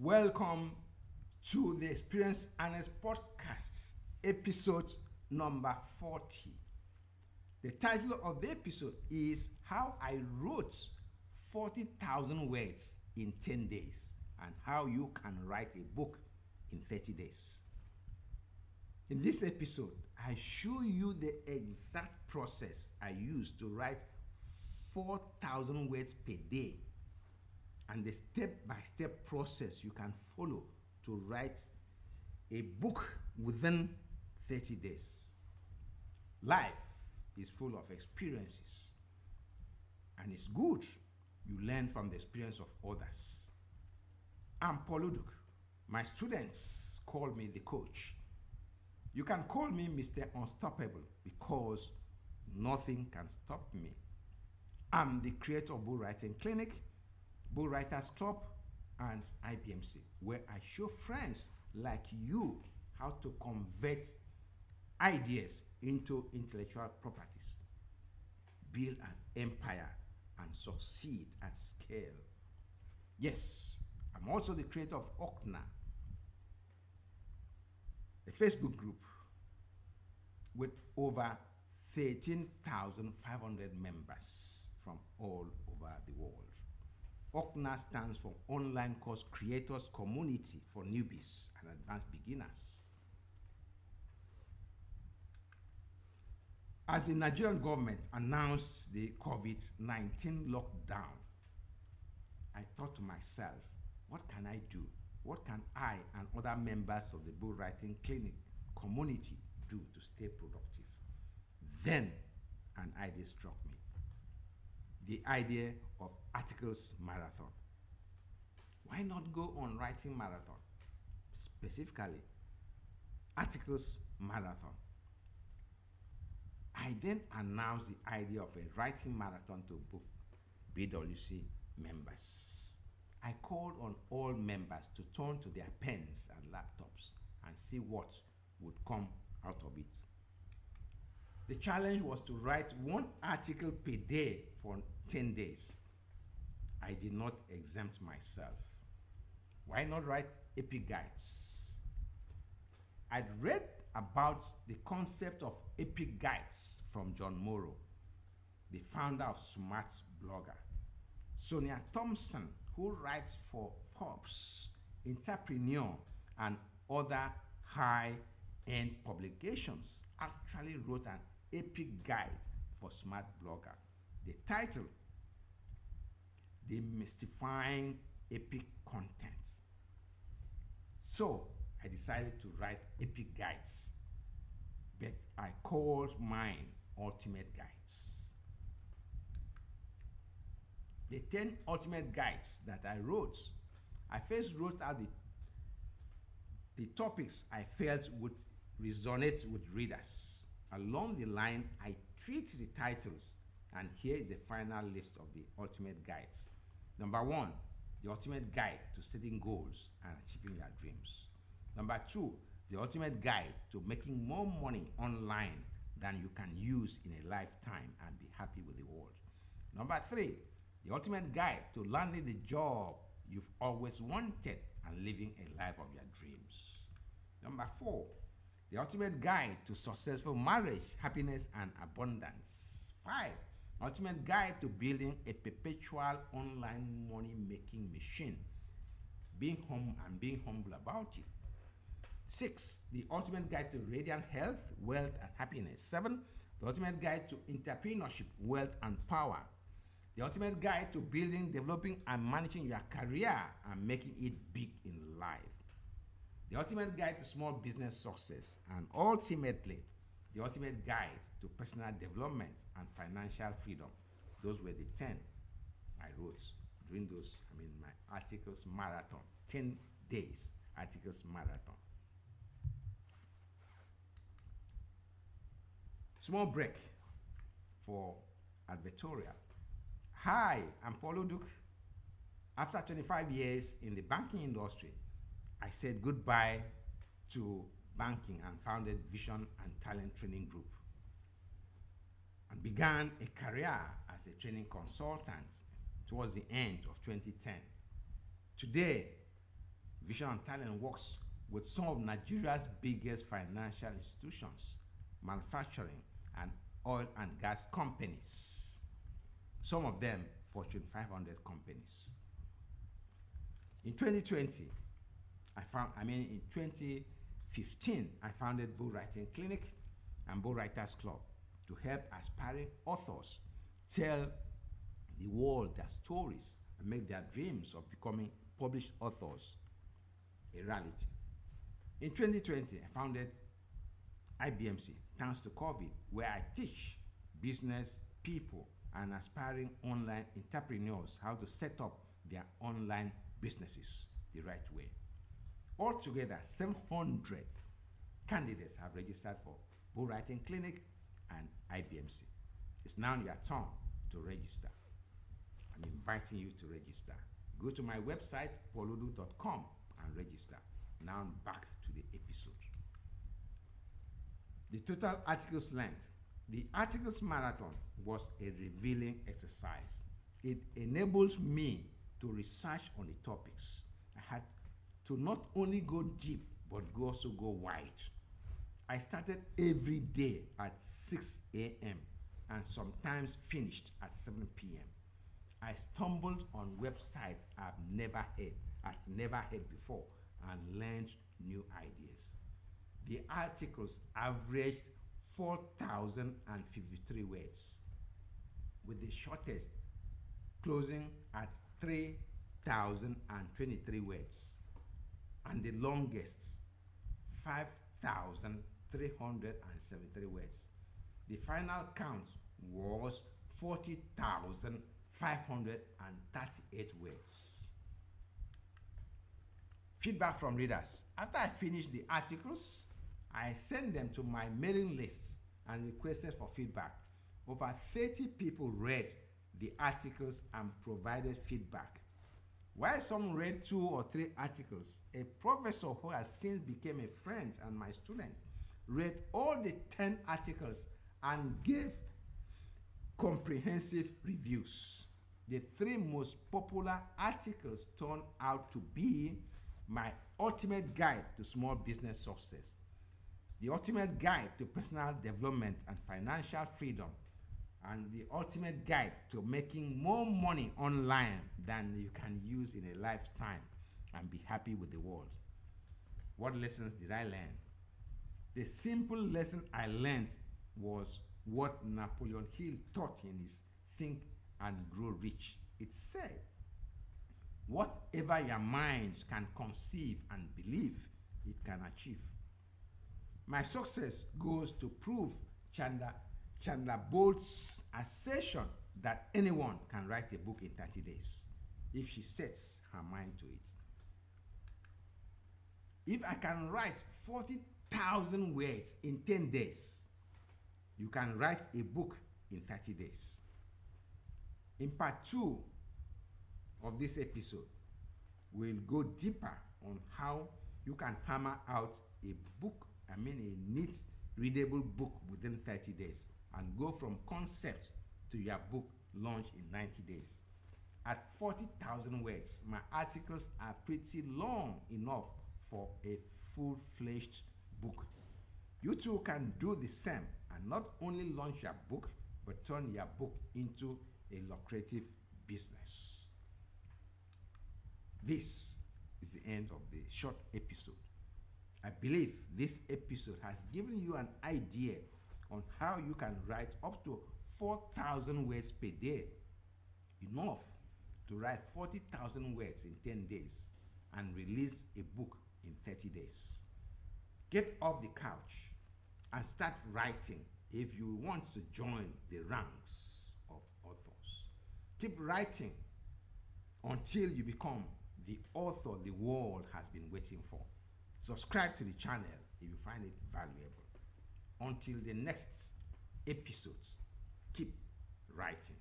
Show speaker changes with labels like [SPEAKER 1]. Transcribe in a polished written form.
[SPEAKER 1] Welcome to the Experience Honest Podcast, episode number 40. The title of the episode is How I Wrote 40,000 Words in 10 Days and How You Can Write a Book in 30 Days. In this episode, I show you the exact process I use to write 4,000 words per day and the step-by-step process you can follow to write a book within 30 days. Life is full of experiences, and it's good you learn from the experience of others. I'm Paul Uduk. My students call me the coach. You can call me Mr. Unstoppable because nothing can stop me. I'm the creator of Bull Writing Clinic, Bull Writers Club, and IBMC, where I show friends like you how to convert ideas into intellectual properties, build an empire, and succeed at scale. Yes, I'm also the creator of Okna, a Facebook group with over 13,500 members from all over the world. Okna stands for Online Course Creators Community for Newbies and Advanced Beginners. As the Nigerian government announced the COVID-19 lockdown, I thought to myself, what can I do? What can I and other members of the Bull Writing Clinic community do to stay productive? Then an idea struck me. The idea of articles marathon. Why not go on writing marathon? Specifically, articles marathon. I then announced the idea of a writing marathon to book BWC members. I called on all members to turn to their pens and laptops and see what would come out of it. The challenge was to write one article per day for 10 days. I did not exempt myself. Why not write epic guides? I'd read about the concept of epic guides from John Morrow, the founder of Smart Blogger. Sonia Thompson, who writes for Forbes, Entrepreneur, and other high-end publications, actually wrote an epic guide for Smart Blogger. The title, Demystifying Epic Content. So I decided to write epic guides, but I called mine Ultimate Guides. The 10 ultimate guides that I wrote, I first wrote out the topics I felt would resonate with readers. Along the line, I tweaked the titles, and here is the final list of the ultimate guides. Number 1, the ultimate guide to setting goals and achieving your dreams. Number 2, the ultimate guide to making more money online than you can use in a lifetime and be happy with the world. Number 3, the ultimate guide to landing the job you've always wanted and living a life of your dreams. Number 4, the ultimate guide to successful marriage, happiness, and abundance. 5, ultimate guide to building a perpetual online money-making machine. Being humble about it. 6, the ultimate guide to radiant health, wealth, and happiness. 7, the ultimate guide to entrepreneurship, wealth, and power. The ultimate guide to building, developing, and managing your career and making it big in life. The ultimate guide to small business success. And ultimately, the ultimate guide to personal development and financial freedom. Those were the 10 I wrote during my articles marathon. 10 days articles marathon. Small break for advertorial. Hi, I'm Paul Uduk. After 25 years in the banking industry, I said goodbye to banking and founded Vision and Talent Training Group and began a career as a training consultant towards the end of 2010. Today, Vision and Talent works with some of Nigeria's biggest financial institutions, manufacturing, and oil and gas companies. Some of them Fortune 500 companies. In 2020, in 2015, I founded Book Writing Clinic and Book Writers Club to help aspiring authors tell the world their stories and make their dreams of becoming published authors a reality. In 2020, I founded IBMC, thanks to COVID, where I teach business people and aspiring online entrepreneurs how to set up their online businesses the right way. Altogether, 700 candidates have registered for Book Writing Clinic and IBMC. It's now your turn to register. I'm inviting you to register. Go to my website, pauluduk.com, and register. Now back to the episode. The total articles length. The articles marathon was a revealing exercise. It enables me to research on the topics. I had to not only go deep, but also go wide. I started every day at 6 a.m. and sometimes finished at 7 p.m. I stumbled on websites I'd never heard before, and learned new ideas. The articles averaged 4,053 words, with the shortest closing at 3,023 words, and the longest 5,373 words. The final count was 40,538 words. Feedback from readers. After I finished the articles, I sent them to my mailing list and requested for feedback. Over 30 people read the articles and provided feedback. While some read 2 or 3 articles, a professor who has since become a friend and my student read all the 10 articles and gave comprehensive reviews. The 3 most popular articles turned out to be My Ultimate Guide to Small Business Success, The Ultimate Guide to Personal Development and Financial Freedom, and The Ultimate Guide to Making More Money Online Than You Can Use in a Lifetime and Be Happy with the World. What lessons did I learn? The simple lesson I learned was what Napoleon Hill taught in his Think and Grow Rich. It said, whatever your mind can conceive and believe, it can achieve. My success goes to prove Chandler Bolt's assertion that anyone can write a book in 30 days if she sets her mind to it. If I can write 40,000 words in 10 days, you can write a book in 30 days. In part 2 of this episode, we'll go deeper on how you can hammer out a neat, readable book within 30 days and go from concept to your book launch in 90 days. At 40,000 words, my articles are pretty long enough for a full-fledged book. You too can do the same and not only launch your book, but turn your book into a lucrative business. This is the end of the short episode. I believe this episode has given you an idea on how you can write up to 4,000 words per day, enough to write 40,000 words in 10 days and release a book in 30 days. Get off the couch and start writing if you want to join the ranks of authors. Keep writing until you become the author the world has been waiting for. Subscribe to the channel if you find it valuable. Until the next episodes, keep writing.